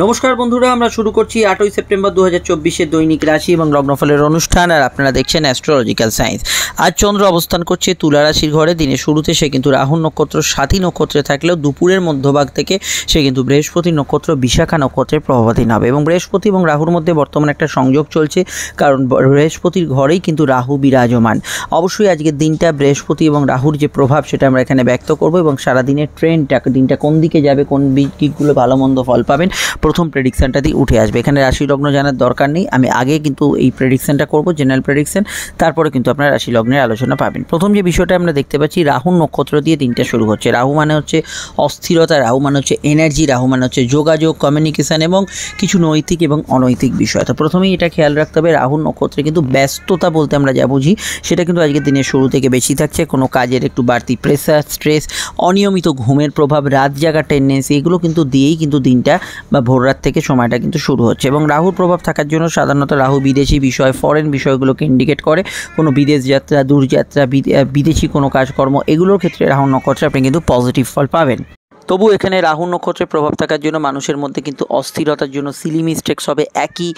নমস্কার বন্ধুরা, আমরা শুরু করছি 8ই সেপ্টেম্বর 2024 দৈনিক রাশি এবং লগ্নফলের অনুষ্ঠান। আর আপনারা দেখছেন অ্যাস্ট্রোলজিক্যাল সায়েন্স। আজ চন্দ্র অবস্থান করছে তুলা রাশির ঘরে। দিনের শুরুতে সে কিন্তু রাহু নক্ষত্র সাথী নক্ষত্রে থাকলেও দুপুরের মধ্যভাগ থেকে সে কিন্তু বৃহস্পতি নক্ষত্র বিশাখা নক্ষত্রের প্রভাবাধীন হবে এবং বৃহস্পতি এবং রাহুর মধ্যে বর্তমানে একটা সংযোগ চলছে, কারণ বৃহস্পতির ঘরেই কিন্তু রাহু বিরাজমান। অবশ্যই আজকের দিনটা বৃহস্পতি এবং রাহুর যে প্রভাব সেটা আমরা এখানে ব্যক্ত করব এবং সারাদিনের ট্রেন্ডটা, দিনটা কোন দিকে যাবে, কোন দিকগুলো ভালো মন্দ ফল পাবেন, প্রথম প্রেডিকশনটা দিয়ে উঠে আসবে। এখানে রাশি লগ্ন জানার দরকার নেই, আমি আগে কিন্তু এই প্রেডিকশনটা করব, জেনারেল প্রেডিকশন, তারপরে কিন্তু আপনার রাশি লগ্নের আলোচনা পাবেন। প্রথম যে বিষয়টা আমরা দেখতে পাচ্ছি, রাহু নক্ষত্র দিয়ে দিনটা শুরু হচ্ছে। রাহু মানে হচ্ছে অস্থিরতা, রাহু মানে হচ্ছে এনার্জি, রাহু মানে হচ্ছে যোগাযোগ, কমিউনিকেশন এবং কিছু নৈতিক এবং অনৈতিক বিষয়। তো প্রথমেই এটা খেয়াল রাখতে হবে, রাহু নক্ষত্রে কিন্তু ব্যস্ততা বলতে আমরা যা বুঝি সেটা কিন্তু আজকের দিনের শুরু থেকে বেশি থাকছে। কোনো কাজের একটু বাড়তি প্রেসার, স্ট্রেস, অনিয়মিত ঘুমের প্রভাব, রাত জাগার টেন্ডেন্সি, এগুলো কিন্তু দিয়েই কিন্তু দিনটা বা ভোররাত থেকে সময়টা কিন্তু শুরু হচ্ছে। এবং রাহুর প্রভাব থাকার জন্য সাধারণত রাহু বিদেশি বিষয়, ফরেন বিষয়গুলোকে ইন্ডিকেট করে। কোনো বিদেশ যাত্রা, দূরযাত্রা, বিদেশি কোনো কাজকর্ম, এগুলোর ক্ষেত্রে রাহু নক্ষত্রে আপনি কিন্তু পজিটিভ ফল পাবেন। তবু এখানে রাহু নক্ষত্রের প্রভাব থাকার জন্য মানুষের মধ্যে কিন্তু অস্থিরতার জন্য সিলি মিস্টেক্স হবে। একই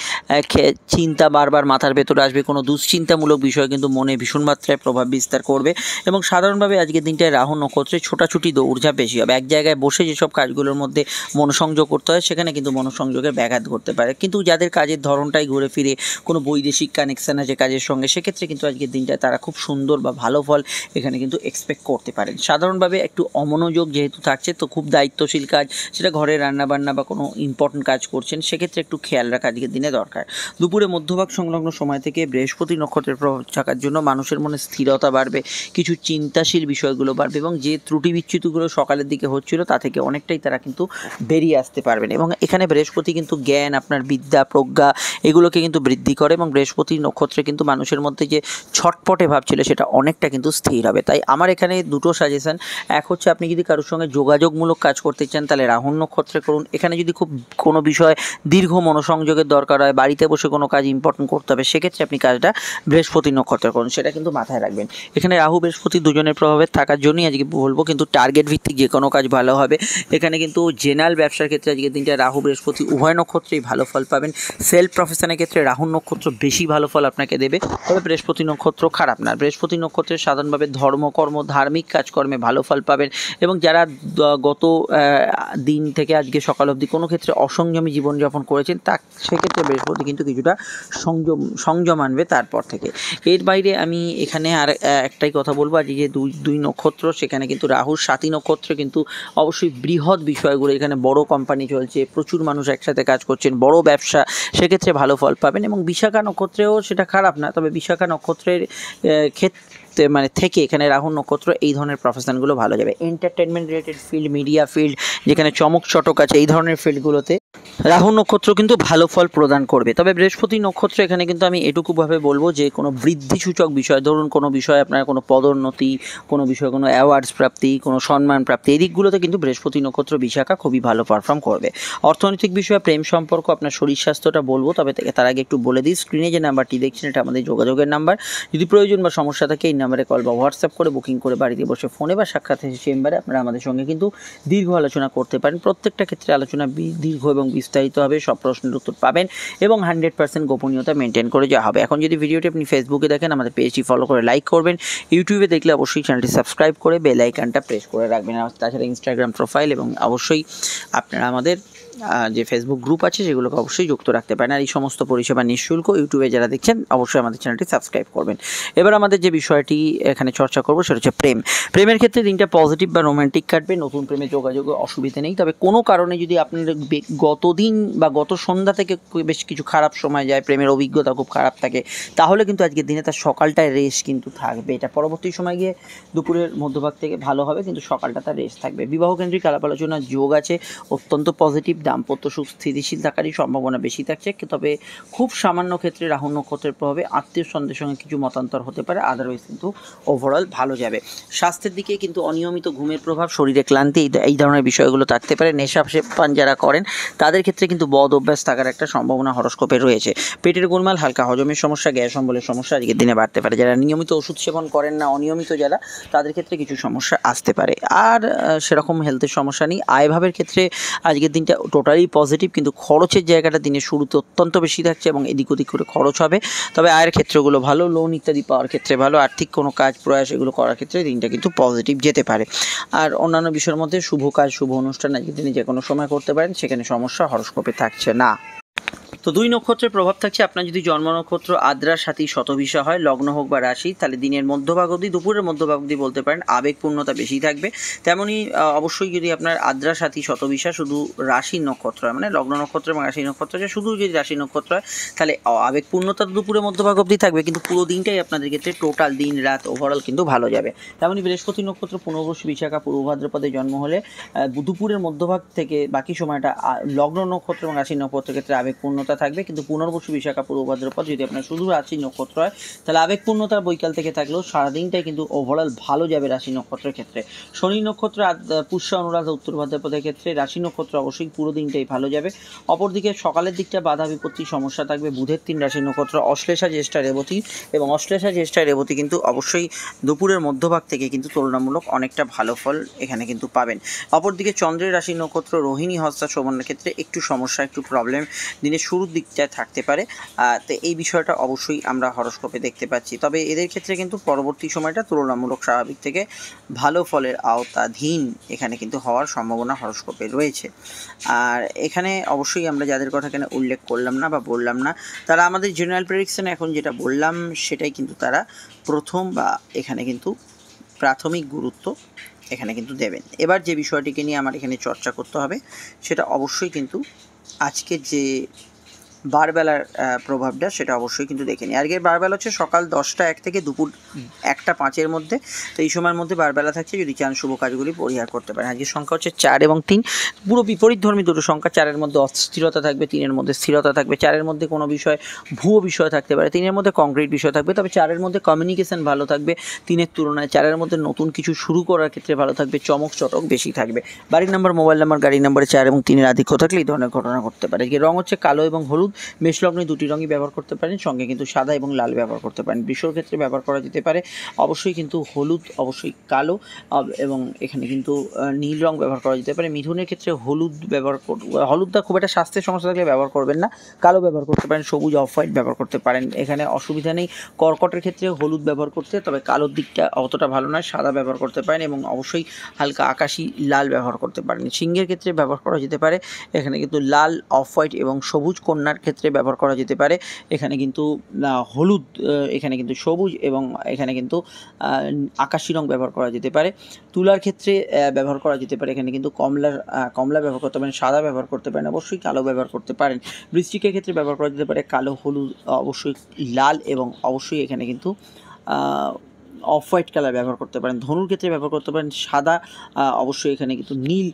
চিন্তা বারবার মাথার ভেতরে আসবে, কোনো দুশ্চিন্তামূলক বিষয় কিন্তু মনে ভীষণ মাত্রায় প্রভাব বিস্তার করবে। এবং সাধারণভাবে আজকের দিনটায় রাহু নক্ষত্রে ছোটাছুটি দৌড়ঝাঁপ বেশি হবে। এক জায়গায় বসে যেসব কাজগুলোর মধ্যে মনোসংযোগ করতে হয় সেখানে কিন্তু মনোসংযোগের ব্যাঘাত ঘটতে পারে। কিন্তু যাদের কাজের ধরনটাই ঘুরে ফিরে কোনো বৈদেশিক কানেকশান আছে কাজের সঙ্গে, সেক্ষেত্রে কিন্তু আজকের দিনটায় তারা খুব সুন্দর বা ভালো ফল এখানে কিন্তু এক্সপেক্ট করতে পারেন। সাধারণভাবে একটু অমনোযোগ যেহেতু থাকছে, তো খুব দায়িত্বশীল কাজ, সেটা ঘরে রান্নাবান্না বা কোনো ইম্পর্টেন্ট কাজ করছেন, সেক্ষেত্রে একটু খেয়াল রাখা আজকের দিনে দরকার। দুপুরে মধ্যভাগ সংলগ্ন সময় থেকে বৃহস্পতি নক্ষত্রের প্রভাব থাকার জন্য মানুষের মনে স্থিরতা বাড়বে, কিছু চিন্তাশীল বিষয়গুলো বাড়বে এবং যে ত্রুটি বিচ্যুতিগুলো সকালের দিকে হচ্ছিল তা থেকে অনেকটাই তারা কিন্তু বেরিয়ে আসতে পারবেন। এবং এখানে বৃহস্পতি কিন্তু জ্ঞান, আপনার বিদ্যা, প্রজ্ঞা, এগুলোকে কিন্তু বৃদ্ধি করে এবং বৃহস্পতি নক্ষত্রে কিন্তু মানুষের মধ্যে যে ছটপটে ভাব ছিল সেটা অনেকটা কিন্তু স্থির হবে। তাই আমার এখানে দুটো সাজেশন। এক হচ্ছে, আপনি যদি কারোর সঙ্গে যোগাযোগমূলক কাজ করতে চান তাহলে রাহু নক্ষত্রে করুন। এখানে যদি খুব কোনো বিষয় দীর্ঘ মনোসংযোগের দরকার হয়, বাড়িতে বসে কোনো কাজ ইম্পর্টেন্ট করতে হবে, সেক্ষেত্রে আপনি কাজটা বৃহস্পতি নক্ষত্রে করুন, সেটা কিন্তু মাথায় রাখবেন। এখানে রাহু বৃহস্পতি দুজনের প্রভাবে থাকার জন্যই আজকে বলবো কিন্তু টার্গেট ভিত্তিক যে কোনো কাজ ভালো হবে। এখানে কিন্তু জেনারেল ব্যবসার ক্ষেত্রে আজকের দিনটা রাহু বৃহস্পতি উভয় নক্ষত্রেই ভালো ফল পাবেন। সেলফ প্রফেশনের ক্ষেত্রে রাহু নক্ষত্র বেশি ভালো ফল আপনাকে দেবে, তবে বৃহস্পতি নক্ষত্র খারাপ না। বৃহস্পতি নক্ষত্রের সাধারণভাবে ধর্মকর্ম, ধার্মিক কাজকর্মে ভালো ফল পাবেন এবং যারা গত দিন থেকে আজকে সকাল অবধি কোনো ক্ষেত্রে অসংযমী জীবনযাপন করেছেন, তা সেক্ষেত্রে বৃহস্পতি কিন্তু কিছুটা সংযম আনবে তারপর থেকে। এর বাইরে আমি এখানে আর একটাই কথা বলবো, আজকে যে দুই নক্ষত্র, সেখানে কিন্তু রাহুর সাথী নক্ষত্র কিন্তু অবশ্যই বৃহৎ বিষয়গুলো, এখানে বড় কোম্পানি চলছে, প্রচুর মানুষ একসাথে কাজ করছেন, বড় ব্যবসা, সেক্ষেত্রে ভালো ফল পাবেন। এবং বিশাখা নক্ষত্রেও সেটা খারাপ না, তবে বিশাখা নক্ষত্রের থেকে এখানে রাহু নক্ষত্র এই ধরনের প্রফেশনগুলো ভালো যাবে। Entertainment related field, media field, যেখানে চমক চটক আছে, এই ধরনের ফিল্ডগুলোতে রাহু নক্ষত্র কিন্তু ভালো ফল প্রদান করবে। তবে বৃহস্পতি নক্ষত্র এখানে কিন্তু আমি এটুকুভাবে বলবো যে কোনো বৃদ্ধিসূচক বিষয়, ধরুন কোনো বিষয়ে আপনার কোনো পদোন্নতি, কোনো বিষয়ে কোনো অ্যাওয়ার্ডস প্রাপ্তি, কোনো সম্মান প্রাপ্তি, এই দিকগুলোতে কিন্তু বৃহস্পতি নক্ষত্র বিশাখা খুবই ভালো পারফর্ম করবে। অর্থনৈতিক বিষয়ে, প্রেম সম্পর্ক, আপনার শরীর স্বাস্থ্যটা বলবো, তবে তার আগে একটু বলে দিই, স্ক্রিনে যে নাম্বারটি দেখছেন এটা আমাদের যোগাযোগের নাম্বার। যদি প্রয়োজন বা সমস্যা থাকে এই নাম্বারে কল বা হোয়াটসঅ্যাপ করে বুকিং করে বাড়িতে বসে ফোনে বা সাক্ষাৎ চেম্বারে আপনারা আমাদের সঙ্গে কিন্তু দীর্ঘ আলোচনা করতে পারেন। প্রত্যেকটা ক্ষেত্রে আলোচনা দীর্ঘ এবং বিস্তারিত হবে, সব প্রশ্নের উত্তর পাবেন এবং 100% গোপনীয়তা মেনটেন করে যাওয়া হবে। এখন যদি ভিডিওটি আপনি ফেসবুকে দেখেন, আমাদের পেজটি ফলো করে লাইক করবেন। ইউটিউবে দেখলে অবশ্যই চ্যানেলটি সাবস্ক্রাইব করে বেল আইকনটা প্রেস করে রাখবেন। তাছাড়া ইনস্টাগ্রাম প্রোফাইল এবং অবশ্যই আপনারা আমাদের যে ফেসবুক গ্রুপ আছে সেগুলোকে অবশ্যই যুক্ত রাখতে পারেন। আর এই সমস্ত পরিষেবা নিঃশুল্ক। ইউটিউবে যারা দেখছেন অবশ্যই আমাদের চ্যানেলটি সাবস্ক্রাইব করবেন। এবার আমাদের যে বিষয়টি এখানে চর্চা করবো সেটা হচ্ছে প্রেমের ক্ষেত্রে দিনটা পজিটিভ বা রোম্যান্টিক কাটবে। নতুন প্রেমে যোগাযোগে অসুবিধা নেই, তবে কোনো কারণে যদি আপনার গতদিন বা গত সন্ধ্যা থেকে বেশ কিছু খারাপ সময় যায়, প্রেমের অভিজ্ঞতা খুব খারাপ থাকে, তাহলে কিন্তু আজকের দিনে তার সকালটায় রেস্ট কিন্তু থাকবে। এটা পরবর্তী সময় গিয়ে দুপুরের মধ্যভাগ থেকে ভালো হবে, কিন্তু সকালটা তার রেস্ট থাকবে। বিবাহ কেন্দ্রিক আলাপ আলোচনার যোগ আছে, অত্যন্ত পজিটিভ। দাম্পত্য সুখ স্থিতিশীল থাকারই সম্ভাবনা বেশি থাকছে, তবে খুব সামান্য ক্ষেত্রে রাহু নক্ষত্রের প্রভাবে আত্মীয় স্বজনদের সঙ্গে কিছু মতান্তর হতে পারে, আদারওয়াইজ কিন্তু ওভারঅল ভালো যাবে। স্বাস্থ্যের দিকে কিন্তু অনিয়মিত ঘুমের প্রভাব, শরীরে ক্লান্তি, এই ধরনের বিষয়গুলো থাকতে পারে। নেশা সেবন যারা করেন তাদের ক্ষেত্রে কিন্তু বদ অভ্যাস থাকার একটা সম্ভাবনা হরস্কোপে রয়েছে। পেটের গোলমাল, হালকা হজমের সমস্যা, গ্যাস অম্বলের সমস্যা আজকের দিনে বাড়তে পারে। যারা নিয়মিত ওষুধ সেবন করেন না, অনিয়মিত যারা, তাদের ক্ষেত্রে কিছু সমস্যা আসতে পারে। আর সেরকম হেলথের সমস্যা নেই। আয়ভাবের ক্ষেত্রে আজকের দিনটা টোটালি পজিটিভ, কিন্তু খরচের জায়গাটা দিনের শুরুতে অত্যন্ত বেশি থাকছে এবং এদিক ওদিক করে খরচ হবে। তবে আয়ের ক্ষেত্রগুলো ভালো, লোন ইত্যাদি পাওয়ার ক্ষেত্রে ভালো, আর্থিক কোনো কাজ প্রয়াস এগুলো করার ক্ষেত্রে দিনটা কিন্তু পজিটিভ যেতে পারে। আর অন্যান্য বিষয়ের মধ্যে শুভ কাজ, শুভ অনুষ্ঠান আজকের দিনে যে কোনো সময় করতে পারেন, সেখানে সমস্যা হরস্কোপে থাকছে না। তো 2 নক্ষত্রের প্রভাব থাকছে। আপনার যদি জন্ম নক্ষত্র আদ্রা, সাথী, শতভিষা হয়, লগ্ন হোক বা রাশি, তাহলে দিনের মধ্যভাগ অবধি, দুপুরের মধ্যভাগ অবধি বলতে পারেন আবেগপূর্ণতা বেশি থাকবে। তেমনই অবশ্যই যদি আপনার আদ্রা, সাথী, শতভিষা শুধু রাশির নক্ষত্র হয়, মানে লগ্ন নক্ষত্র এবং রাশি নক্ষত্র হয়, শুধু যদি রাশি নক্ষত্র হয়, তাহলে আবেগপূর্ণতা দুপুরের মধ্যভাগ অবধি থাকবে, কিন্তু পুরো দিনটাই আপনাদের ক্ষেত্রে টোটাল দিন রাত ওভারঅল কিন্তু ভালো যাবে। তেমনই বৃহস্পতি নক্ষত্র পুনর্বসু, বিশাখা, পূর্ব ভাদ্রপদে জন্ম হলে দুপুরের মধ্যভাগ থেকে বাকি সময়টা লগ্ন নক্ষত্র এবং রাশি নক্ষত্রের ক্ষেত্রে আবেগপূর্ণতা থাকবে, কিন্তু পুনর্বসু, বিশাখা, পূর্ব ভাদ্রপদ যদি আপনার শুধু রাশি নক্ষত্র হয়, তাহলে আবেগপূর্ণতা বৈকাল থেকে থাকলেও সারাদিনটাই কিন্তু ওভারঅল ভালো যাবে রাশি নক্ষত্রের ক্ষেত্রে। শনি নক্ষত্র পুষ্যা, অনুরাধা, উত্তর ভাদ্রপদের ক্ষেত্রে রাশি নক্ষত্র অবশ্যই পুরো দিনটাই ভালো যাবে। অপরদিকে সকালের দিকটা বাধা বিপত্তি সমস্যা থাকবে। বুধের 3 রাশি নক্ষত্র অশ্লেষা, জ্যেষ্ঠা, রেবতী, এবং অশ্লেষা, জ্যেষ্ঠা, রেবতী কিন্তু অবশ্যই দুপুরের মধ্যভাগ থেকে কিন্তু তুলনামূলক অনেকটা ভালো ফল এখানে কিন্তু পাবেন। অপরদিকে চন্দ্রের রাশি নক্ষত্র রোহিণী, হস্তা, শোভনের ক্ষেত্রে একটু সমস্যা, একটু প্রবলেম দিনের শুরুর দিকটায় থাকতে পারে। তো এই বিষয়টা অবশ্যই আমরা হরস্কোপে দেখতে পাচ্ছি। তবে এদের ক্ষেত্রে কিন্তু পরবর্তী সময়টা তুলনামূলক স্বাভাবিক থেকে ভালো ফলের আওতাধীন এখানে কিন্তু হওয়ার সম্ভাবনা হরস্কোপে রয়েছে। আর এখানে অবশ্যই আমরা যাদের কথা এখানে উল্লেখ করলাম না বা বললাম না, তারা আমাদের জেনারেল প্রেডিকশনে এখন যেটা বললাম সেটাই কিন্তু তারা প্রথম বা এখানে কিন্তু প্রাথমিক গুরুত্ব এখানে কিন্তু দেবেন। এবার যে বিষয়টিকে নিয়ে আমার এখানে চর্চা করতে হবে সেটা অবশ্যই কিন্তু আজকের যে বারবেলার প্রভাবটা সেটা অবশ্যই কিন্তু দেখে নিই। আজকের বারবেলা হচ্ছে সকাল 10টা 1 থেকে দুপুর 1টা 5-এর মধ্যে। তো এই সময়ের মধ্যে বারবেলা থাকছে, যদি চান শুভ কাজগুলি পরিহার করতে পারেন। আজকের সংখ্যা হচ্ছে 4 এবং 3, পুরো বিপরীতধর্মী দুটো সংখ্যা। 4-এর মধ্যে অস্থিরতা থাকবে, 3-এর মধ্যে স্থিরতা থাকবে। 4-এর মধ্যে কোনো বিষয় ভুয়ো বিষয় থাকতে পারে, 3-এর মধ্যে কংক্রিট বিষয় থাকবে। তবে 4-এর মধ্যে কমিউনিকেশন ভালো থাকবে 3-এর তুলনায়। 4-এর মধ্যে নতুন কিছু শুরু করার ক্ষেত্রে ভালো থাকবে, চমক চটক বেশি থাকবে। বাড়ির নাম্বার, মোবাইল নাম্বার, গাড়ি নাম্বারে 4 এবং 3-এর আধিক্য থাকলে এই ধরনের ঘটনা ঘটতে পারে। এর রং হচ্ছে কালো এবং হলুদ। মেষ লগ্নে দুটি রঙই ব্যবহার করতে পারেন, সঙ্গে কিন্তু সাদা এবং লাল ব্যবহার করতে পারেন। বৃষর ক্ষেত্রে ব্যবহার করা যেতে পারে অবশ্যই কিন্তু হলুদ, অবশ্যই কালো, এবং এখানে কিন্তু নীল রং ব্যবহার করা যেতে পারে। মিথুনের ক্ষেত্রে হলুদ ব্যবহার হলুদটা খুব একটা স্বাস্থ্যের সমস্যা থাকলে ব্যবহার করবেন না, কালো ব্যবহার করতে পারেন, সবুজ, অফ হোয়াইট ব্যবহার করতে পারেন, এখানে অসুবিধা নেই। কর্কটের ক্ষেত্রে হলুদ ব্যবহার করতে, তবে কালোর দিকটা অতটা ভালো নয়, সাদা ব্যবহার করতে পারেন, এবং অবশ্যই হালকা আকাশি লাল ব্যবহার করতে পারেন। সিংহের ক্ষেত্রে ব্যবহার করা যেতে পারে এখানে কিন্তু লাল, অফ হোয়াইট এবং সবুজ। কন্যার ক্ষেত্রে ব্যবহার করা যেতে পারে এখানে কিন্তু হলুদ, এখানে কিন্তু সবুজ, এবং এখানে কিন্তু আকাশি রং ব্যবহার করা যেতে পারে। তুলার ক্ষেত্রে ব্যবহার করা যেতে পারে এখানে কিন্তু কমলা ব্যবহার করতে পারেন, সাদা ব্যবহার করতে পারেন, অবশ্যই কালো ব্যবহার করতে পারেন। বৃশ্চিকের ক্ষেত্রে ব্যবহার করা যেতে পারে কালো, হলুদ, অবশ্যই লাল, এবং অবশ্যই এখানে কিন্তু অফ হোয়াইট কালার ব্যবহার করতে পারেন। ধনুর ক্ষেত্রে ব্যবহার করতে পারেন সাদা, অবশ্যই এখানে কিন্তু নীল,